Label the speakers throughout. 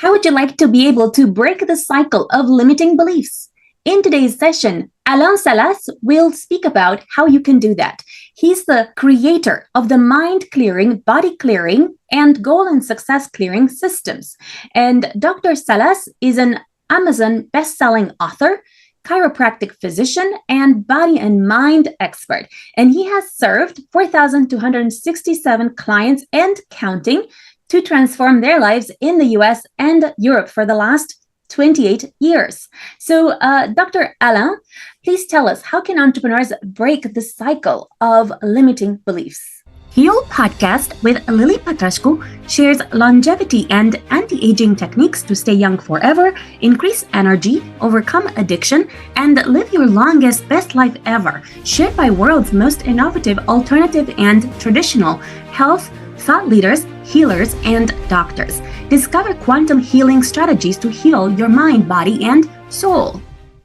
Speaker 1: How would you like to be able to break the cycle of limiting beliefs? In today's session, Alain Salas will speak about how you can do that. He's the creator of the mind clearing, body clearing, and goal and success clearing systems. And Dr. Salas is an Amazon best-selling author, chiropractic physician, and body and mind expert. And he has served 4,267 clients and counting to transform their lives in the US and Europe for the last 28 years. So, Dr. Alain, please tell us, how can entrepreneurs break the cycle of limiting beliefs? Heal Podcast with Lily Patrascu shares longevity and anti-aging techniques to stay young forever, increase energy, overcome addiction, and live your longest, best life ever, shared by world's most innovative, alternative, and traditional health thought leaders, healers, and doctors. Discover quantum healing strategies to heal your mind, body, and soul.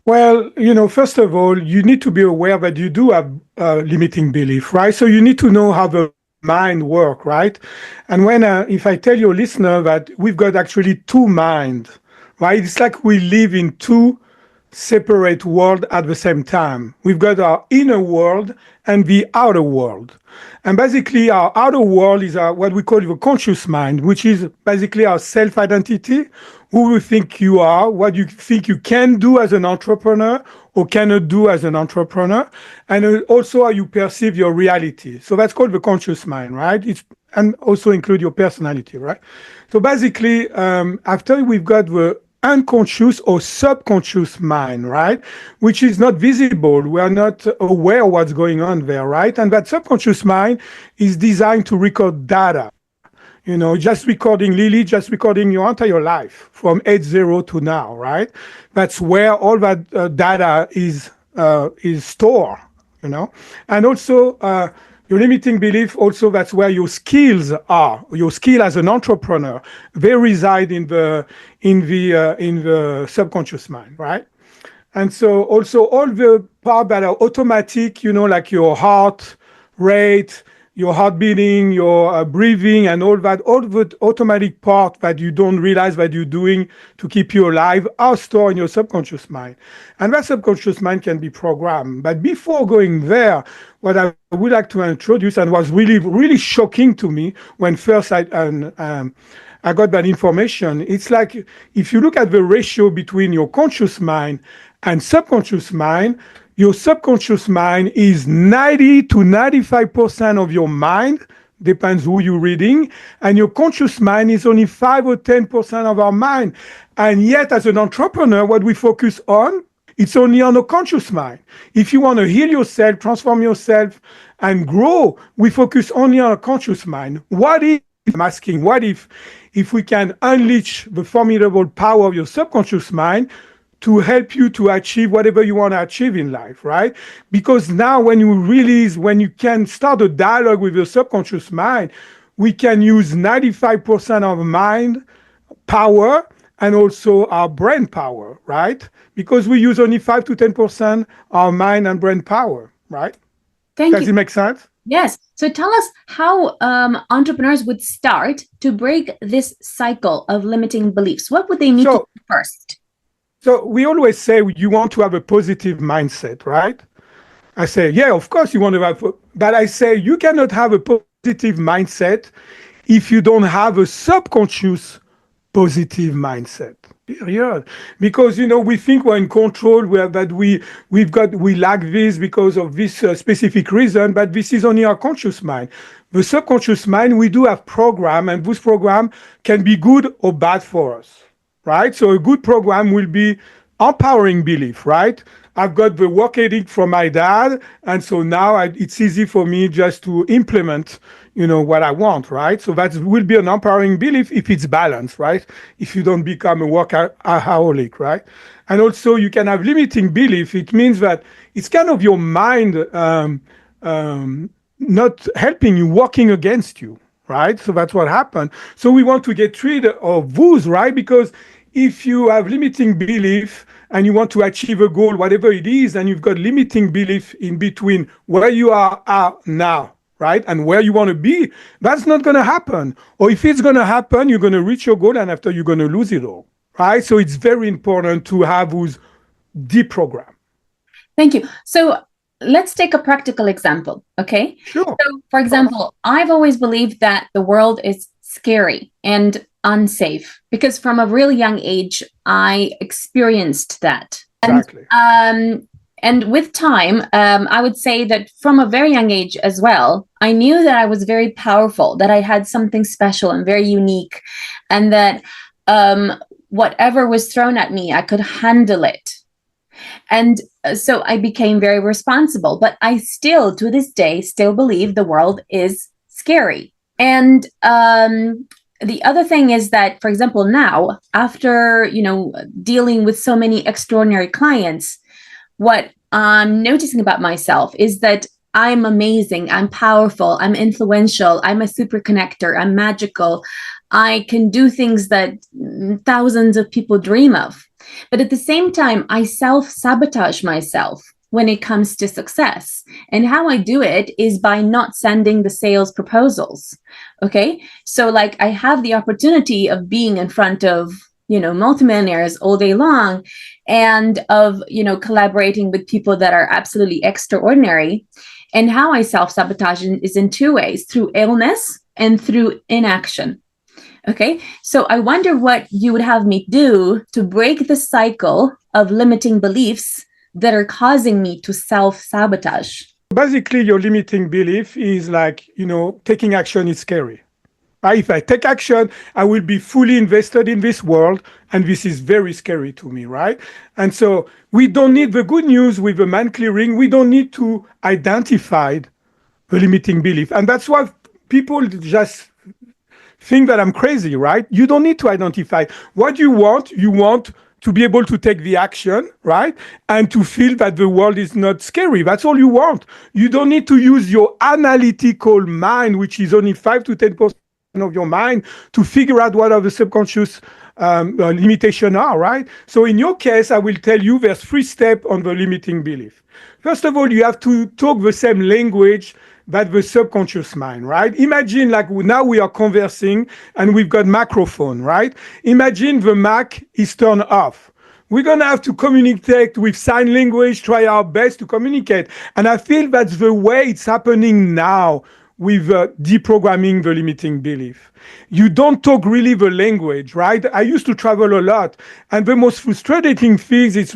Speaker 2: Well, first of all, you need to be aware that you do have limiting belief, right? So you need to know how the mind works, right? And when, if I tell your listener that we've got actually two minds, right? It's like we live in two separate worlds at the same time. We've got our inner world and the outer world. And basically, our outer world is what we call the conscious mind, which is basically our self-identity, who you think you are, what you think you can do as an entrepreneur or cannot do as an entrepreneur, and also how you perceive your reality. So that's called the conscious mind, right? And also include your personality, right? So basically, after we've got the unconscious or subconscious mind, right? Which is not visible. We are not aware of what's going on there, right? And that subconscious mind is designed to record data. Just recording just recording your entire life from age 0 to now, right? That's where all that data is stored, And also, your limiting belief, also that's where your skills are. Your skill as an entrepreneur, they reside in the subconscious mind, right? And so also all the parts that are automatic, like your heart rate, your heart beating, your breathing, and all the automatic part that you don't realize that you're doing to keep you alive are stored in your subconscious mind. And that subconscious mind can be programmed. But before going there, what I would like to introduce, and was really, really shocking to me when first I got that information, it's like if you look at the ratio between your conscious mind and subconscious mind, your subconscious mind is 90 to 95% of your mind, depends who you're reading, and your conscious mind is only 5 or 10% of our mind. And yet, as an entrepreneur, what we focus on, it's only on the conscious mind. If you want to heal yourself, transform yourself, and grow, we focus only on a conscious mind. I'm asking, what if we can unleash the formidable power of your subconscious mind to help you to achieve whatever you want to achieve in life, right? Because now when you can start a dialogue with your subconscious mind, we can use 95% of mind power and also our brain power, right? Because we use only 5 to 10% our mind and brain power, right? Does it make sense?
Speaker 1: Yes. So tell us how entrepreneurs would start to break this cycle of limiting beliefs. What would they need to do first?
Speaker 2: So we always say you want to have a positive mindset, right? I say, yeah, of course you want to have, but I say you cannot have a positive mindset if you don't have a subconscious positive mindset. Yeah, because we think we're in control, that we lack this because of this specific reason, but this is only our conscious mind. The subconscious mind, we do have program, and this program can be good or bad for us. Right? So a good program will be empowering belief, right? I've got the work ethic from my dad, and so now it's easy for me just to implement, what I want, right? So that will be an empowering belief if it's balanced, right? If you don't become a workaholic, right? And also you can have limiting belief. It means that it's kind of your mind not helping you, working against you, right? So that's what happened. So we want to get rid of those, right? Because if you have limiting belief and you want to achieve a goal, whatever it is, and you've got limiting belief in between where you are now, right? And where you want to be, that's not going to happen. Or if it's going to happen, you're going to reach your goal and after you're going to lose it all, right? So it's very important to have those deprogram.
Speaker 1: Thank you. So let's take a practical example, okay?
Speaker 2: Sure.
Speaker 1: So, for example, I've always believed that the world is scary and unsafe because from a really young age, I experienced that.
Speaker 2: Exactly.
Speaker 1: And with time, I would say that from a very young age as well, I knew that I was very powerful, that I had something special and very unique, and that whatever was thrown at me, I could handle it. And so I became very responsible, but I still, to this day, still believe the world is scary. And the other thing is that, for example, now, after, dealing with so many extraordinary clients, what I'm noticing about myself is that I'm amazing, I'm powerful, I'm influential, I'm a super connector, I'm magical. I can do things that thousands of people dream of. But at the same time, I self-sabotage myself when it comes to success. And how I do it is by not sending the sales proposals. Okay. So like I have the opportunity of being in front of, multimillionaires all day long and of, collaborating with people that are absolutely extraordinary. And how I self-sabotage is in two ways, through illness and through inaction. Okay, so I wonder what you would have me do to break the cycle of limiting beliefs that are causing me to self-sabotage.
Speaker 2: Basically, your limiting belief is like, taking action is scary. Right? If I take action, I will be fully invested in this world, and this is very scary to me, right? And so we don't need the good news with the mind clearing. We don't need to identify the limiting belief. And that's why people just think that I'm crazy, right? You don't need to identify what you want. You want to be able to take the action, right? And to feel that the world is not scary. That's all you want. You don't need to use your analytical mind, which is only 5 to 10% of your mind, to figure out what are the subconscious limitations are, right? So in your case, I will tell you there's 3 steps on the limiting belief. First of all, you have to talk the same language that the subconscious mind, right? Imagine like now we are conversing and we've got microphone, right? Imagine the mic is turned off. We're going to have to communicate with sign language, try our best to communicate. And I feel that's the way it's happening now with deprogramming the limiting belief. You don't talk really the language, right? I used to travel a lot. And the most frustrating things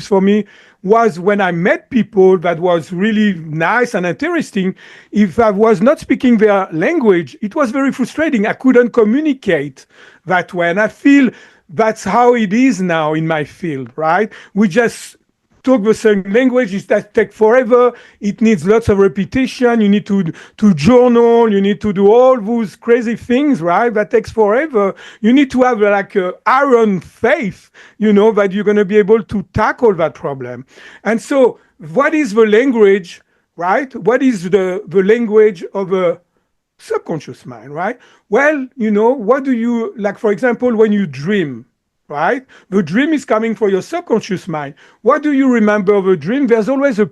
Speaker 2: for me was when I met people that was really nice and interesting. If I was not speaking their language, it was very frustrating. I couldn't communicate that way. And I feel that's how it is now in my field, right? We just talk the same language. That takes forever. It needs lots of repetition. You need to journal. You need to do all those crazy things, right? That takes forever. You need to have like a iron faith, that you're going to be able to tackle that problem. And so what is the language, right? What is the language of a subconscious mind, right? Well, what do you, like, for example, when you dream, right? The dream is coming from your subconscious mind. What do you remember of a dream? There's always a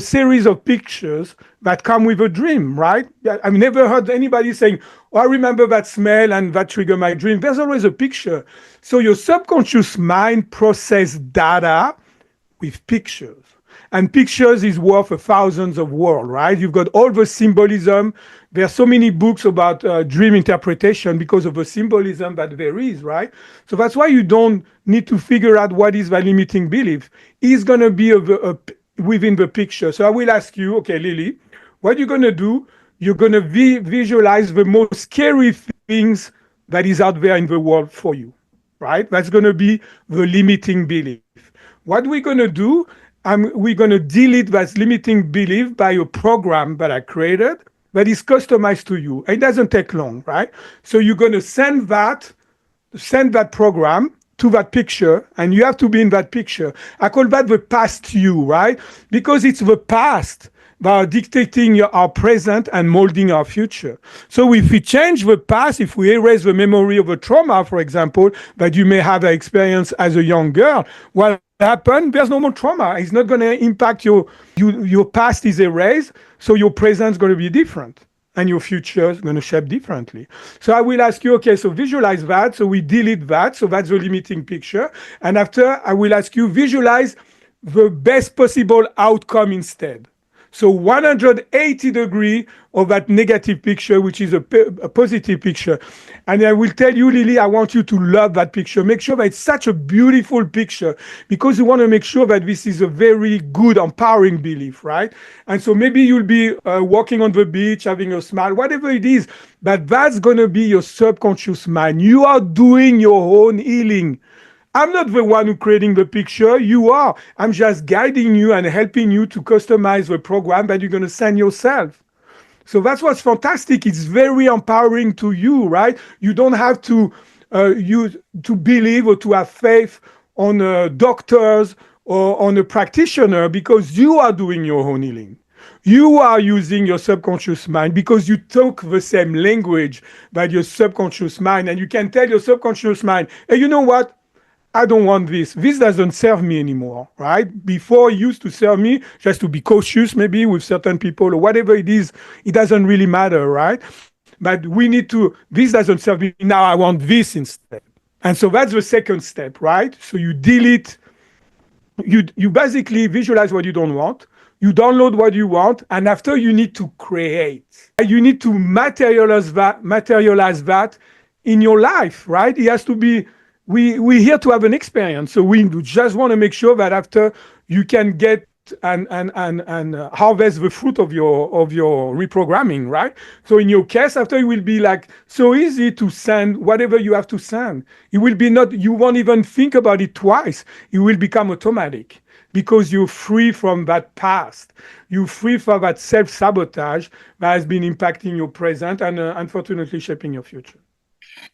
Speaker 2: series of pictures that come with a dream, right? I've never heard anybody saying, I remember that smell and that triggered my dream. There's always a picture. So your subconscious mind processes data with pictures. And pictures is worth thousands of words, right? You've got all the symbolism. There are so many books about dream interpretation because of the symbolism that there is, right? So that's why you don't need to figure out what is the limiting belief. It's going to be within the picture. So I will ask you, okay, Lily, what you're going to do, you're going to visualize the most scary things that is out there in the world for you, right? That's going to be the limiting belief. What we're going to do, we're going to delete that limiting belief by a program that I created that is customized to you. It doesn't take long, right? So you're going to send that program to that picture, and you have to be in that picture. I call that the past you, right? Because it's the past that are dictating our present and molding our future. So if we change the past, if we erase the memory of a trauma, for example, that you may have experienced as a young girl, well, happen, there's no more trauma. It's not going to impact your past is erased, so your present is going to be different and your future is going to shape differently. So I will ask you, okay, so visualize that. So we delete that. So that's the limiting picture. And after, I will ask you, visualize the best possible outcome instead. So 180 degree of that negative picture, which is a positive picture. And I will tell you, Lily, I want you to love that picture. Make sure that it's such a beautiful picture because you want to make sure that this is a very good, empowering belief, right? And so maybe you'll be walking on the beach, having a smile, whatever it is, but that's going to be your subconscious mind. You are doing your own healing. I'm not the one who creating the picture. You are. I'm just guiding you and helping you to customize the program that you're going to send yourself. So that's what's fantastic. It's very empowering to you, right? You don't have to believe or to have faith on doctors or on a practitioner because you are doing your own healing. You are using your subconscious mind because you talk the same language that your subconscious mind, and you can tell your subconscious mind, hey, you know what? I don't want this. This doesn't serve me anymore, right? Before it used to serve me just to be cautious maybe with certain people or whatever it is. It doesn't really matter, right? But we need to, this doesn't serve me. Now I want this instead. And so that's the second step, right? So you delete, you basically visualize what you don't want. You download what you want. And after you need to create. You need to materialize that in your life, right? It has to be, we're here to have an experience. So we just want to make sure that after you can get and harvest the fruit of your reprogramming, right? So in your case, after it will be like so easy to send whatever you have to send. It will be not, you won't even think about it twice. It will become automatic because you're free from that past. You're free from that self-sabotage that has been impacting your present and unfortunately shaping your future.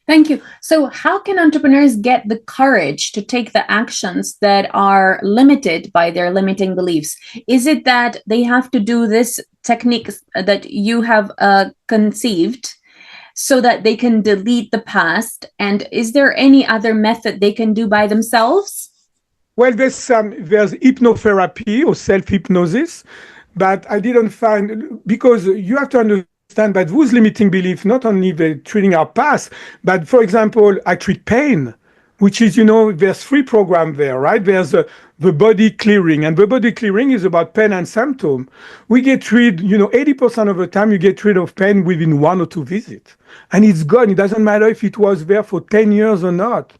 Speaker 1: Thank you. So how can entrepreneurs get the courage to take the actions that are limited by their limiting beliefs? Is it that they have to do this technique that you have conceived so that they can delete the past? And is there any other method they can do by themselves?
Speaker 2: Well, there's hypnotherapy or self-hypnosis, but I didn't find, because you have to understand that those limiting beliefs, not only they're treating our past, but for example, I treat pain, which is, there's 3 programs there, right? There's the body clearing, and the body clearing is about pain and symptom. We get rid, 80% of the time you get rid of pain within 1 or 2 visits, and it's gone. It doesn't matter if it was there for 10 years or not.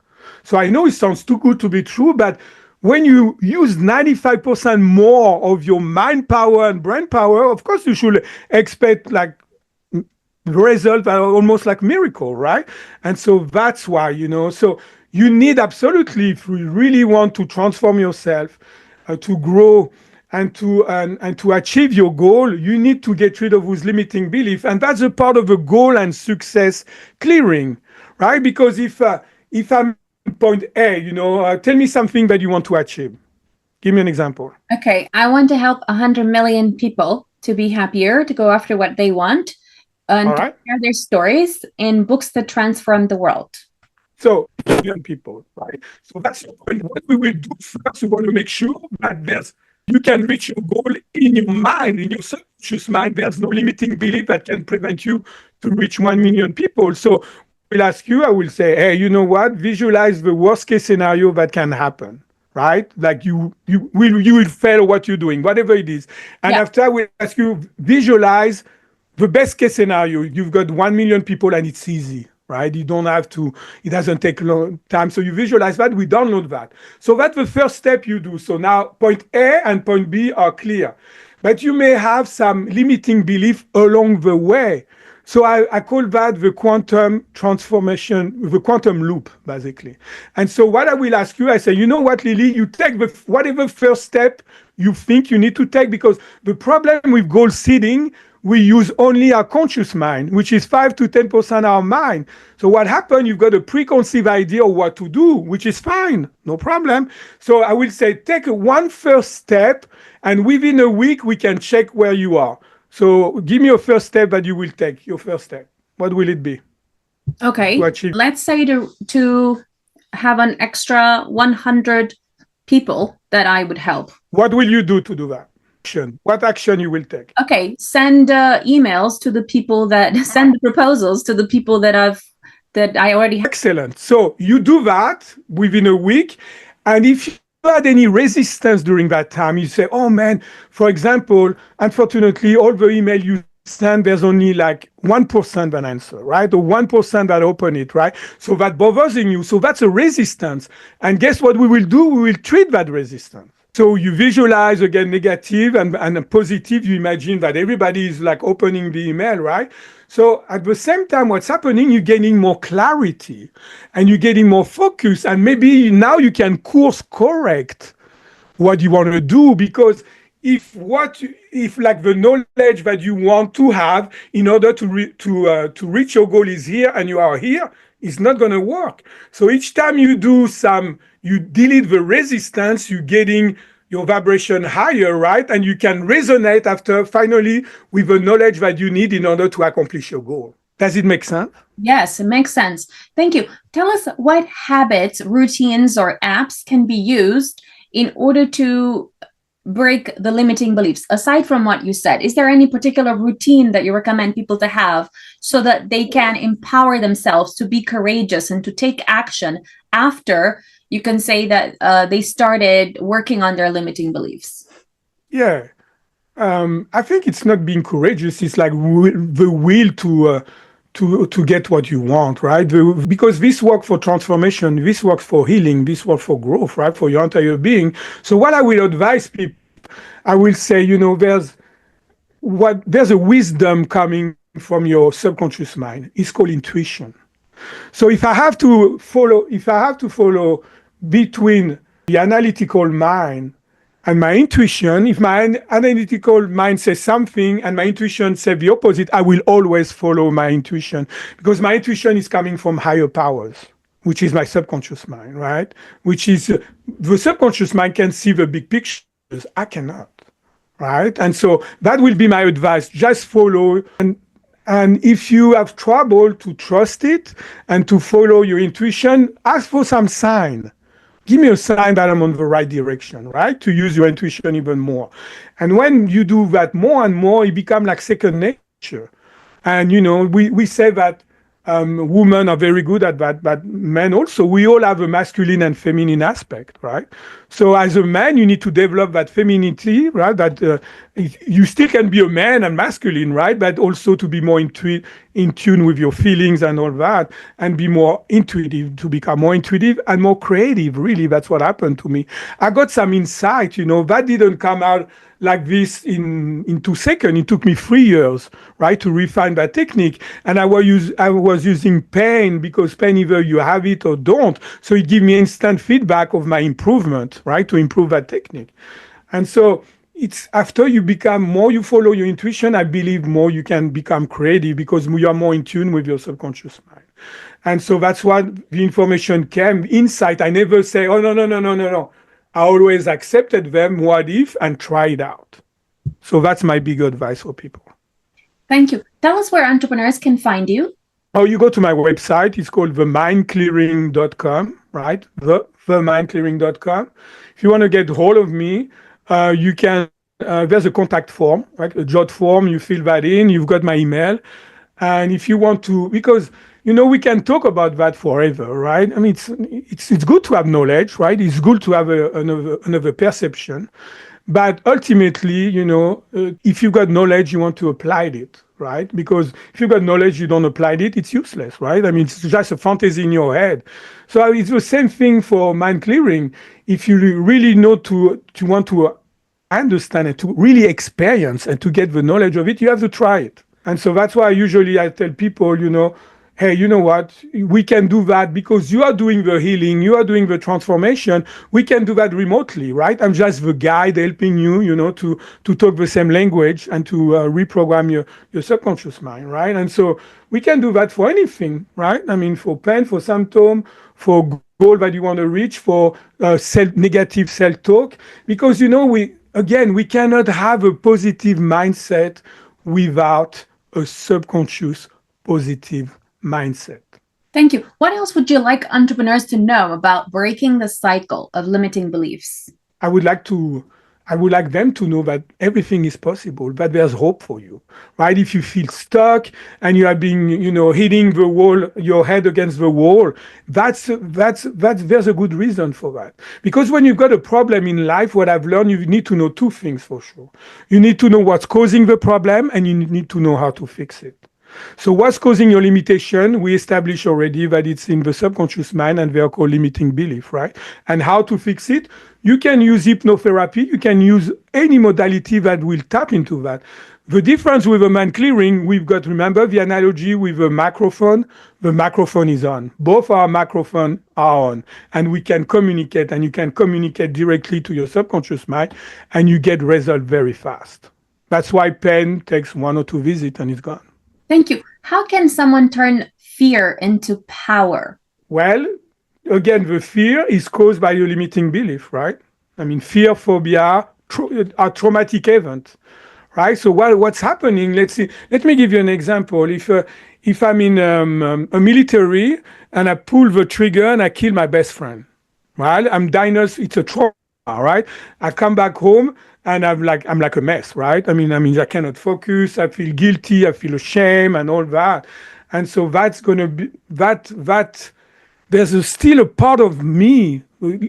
Speaker 2: So I know it sounds too good to be true, but when you use 95% more of your mind power and brain power, of course you should expect like results are almost like miracle, right? And so that's why, so you need absolutely, if you really want to transform yourself, to grow and to achieve your goal, you need to get rid of those limiting beliefs. And that's a part of the goal and success clearing, right? Because if I'm point A, tell me something that you want to achieve. Give me an example.
Speaker 1: Okay, I want to help 100 million people to be happier, to go after what they want, and to share their stories in books that transform the world.
Speaker 2: So, young people, right? So that's what we will do first. We want to make sure that you can reach your goal in your mind, in your subconscious mind. There's no limiting belief that can prevent you to reach 1 million people. So I will ask you, I will say, hey, you know what? Visualize the worst case scenario that can happen, right? Like you will fail what you're doing, whatever it is. And after I will ask you, visualize the best case scenario. You've got 1 million people and it's easy, right? You don't have to, it doesn't take long time. So you visualize that, we download that. So that's the first step you do. So now point A and point B are clear, but you may have some limiting belief along the way. So I call that the quantum transformation, the quantum loop, basically. And so what I will ask you, I say, you know what, Lily, you take whatever first step you think you need to take, because the problem with goal setting, we use only our conscious mind, which is 5 to 10% our mind. So what happened, you've got a preconceived idea of what to do, which is fine, no problem. So I will say, take one first step, and within a week, we can check where you are. So give me your first step that you will take, your first step. What will it be?
Speaker 1: Okay, let's say to have an extra 100 people that I would help.
Speaker 2: What will you do to do that? What action you will take?
Speaker 1: Okay, send emails to the people that send the proposals to the people that I already have.
Speaker 2: Excellent. So you do that within a week. And if you had any resistance during that time, you say, oh man, for example, unfortunately, all the email you send, there's only like 1% that answer, right? Or 1% that open it, right? So that bothering you. So that's a resistance. And guess what we will do? We will treat that resistance. So you visualize again negative and positive. You imagine that everybody is like opening the email, right? So at the same time, what's happening, you're gaining more clarity and you're getting more focus. And maybe now you can course correct what you want to do, because if like the knowledge that you want to have in order to reach your goal is here and you are here, it's not going to work. So each time you delete the resistance, you're getting your vibration higher, right? And you can resonate after finally with the knowledge that you need in order to accomplish your goal. Does it make sense?
Speaker 1: Yes, it makes sense. Thank you. Tell us what habits, routines, or apps can be used in order to break the limiting beliefs. Aside from what you said, is there any particular routine that you recommend people to have so that they can empower themselves to be courageous and to take action after you can say that they started working on their limiting beliefs?
Speaker 2: Yeah. I think it's not being courageous. It's like the will to get what you want, right? Because this works for transformation, this works for healing, this works for growth, right? For your entire being. So what I will advise people, I will say, there's a wisdom coming from your subconscious mind. It's called intuition. So if I have to follow between the analytical mind and my intuition, if my analytical mind says something and my intuition says the opposite, I will always follow my intuition, because my intuition is coming from higher powers, which is my subconscious mind, right? Which is the subconscious mind can see the big pictures. I cannot, right? And so that will be my advice. Just follow. And if you have trouble to trust it and to follow your intuition, ask for some sign. Give me a sign that I'm on the right direction, right? To use your intuition even more. And when you do that more and more, it becomes like second nature. And, we say that women are very good at that, but men also. We all have a masculine and feminine aspect, right? So as a man, you need to develop that femininity, right? That you still can be a man and masculine, right? But also to be more in tune with your feelings and all that, and be more intuitive, to become more intuitive and more creative. Really, that's what happened to me. I got some insight, that didn't come out like this in 2 seconds. It took me 3 years, right, to refine that technique. And I was using pain, because pain, either you have it or don't. So it gave me instant feedback of my improvement, right, to improve that technique. And so it's after you follow your intuition, I believe more you can become creative, because you are more in tune with your subconscious mind. And so that's what the information came, insight. I never say, oh, no. I always accepted them, what if, and try it out. So that's my big advice for people.
Speaker 1: Thank you. Tell us where entrepreneurs can find you.
Speaker 2: Oh, you go to my website. It's called themindclearing.com, right? Themindclearing.com. If you want to get hold of me, you can, there's a contact form, right? A jot form, you fill that in, you've got my email. And if you want to, because we can talk about that forever, right? I mean, it's good to have knowledge, right? It's good to have another perception, but ultimately, if you've got knowledge, you want to apply it, right? Because if you've got knowledge, you don't apply it, it's useless, right? I mean, it's just a fantasy in your head. So it's the same thing for mind clearing. If you really know to want to understand it, to really experience and to get the knowledge of it, you have to try it. And so that's why usually I tell people, hey, you know what? We can do that because you are doing the healing, you are doing the transformation. We can do that remotely, right? I'm just the guide helping you, to talk the same language and to reprogram your subconscious mind, right? And so we can do that for anything, right? I mean, for pain, for symptom, for goal that you want to reach, for negative self-talk, because, we cannot have a positive mindset without a subconscious positive mindset.
Speaker 1: Thank you. What else would you like entrepreneurs to know about breaking the cycle of limiting beliefs?
Speaker 2: I would like to I would like them to know that everything is possible, that there's hope for you, right? If you feel stuck and you are being, hitting the wall, your head against the wall, there's a good reason for that. Because when you've got a problem in life, what I've learned, you need to know two things for sure. You need to know what's causing the problem, and you need to know how to fix it. So what's causing your limitation? We established already that it's in the subconscious mind, and they are called limiting belief, right? And how to fix it? You can use hypnotherapy. You can use any modality that will tap into that. The difference with a mind clearing, we've got, remember the analogy with a microphone? The microphone is on. Both our microphones are on. And we can communicate, and you can communicate directly to your subconscious mind, and you get results very fast. That's why pain takes 1 or 2 visits and it's gone.
Speaker 1: Thank you. How can someone turn fear into power?
Speaker 2: Well, again, the fear is caused by your limiting belief, right? I mean, fear, phobia are traumatic events, right? So what's happening? Let me give you an example. If I'm in a military and I pull the trigger and I kill my best friend, right? I'm diagnosed. It's a trauma, right? I come back home and I'm like a mess, right? I mean, I cannot focus. I feel guilty. I feel ashamed and all that. And so that's going to be that. There's still a part of me,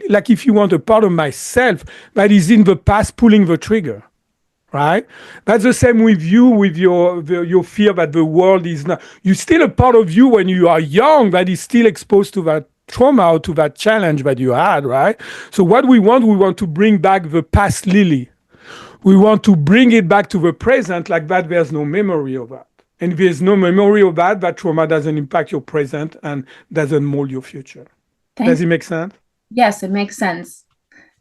Speaker 2: like if you want a part of myself that is in the past pulling the trigger, right? That's the same with you, with your fear that the world is not. You're still a part of you when you are young that is still exposed to that trauma or to that challenge that you had, right? So what we want to bring back the past Lily. We want to bring it back to the present, like that there's no memory of that. And if there's no memory of that, that trauma doesn't impact your present and doesn't mold your future. Does it make sense?
Speaker 1: Yes, it makes sense.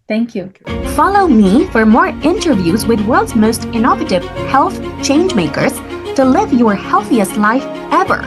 Speaker 1: Thank you. Okay. Follow me for more interviews with world's most innovative health change makers to live your healthiest life ever.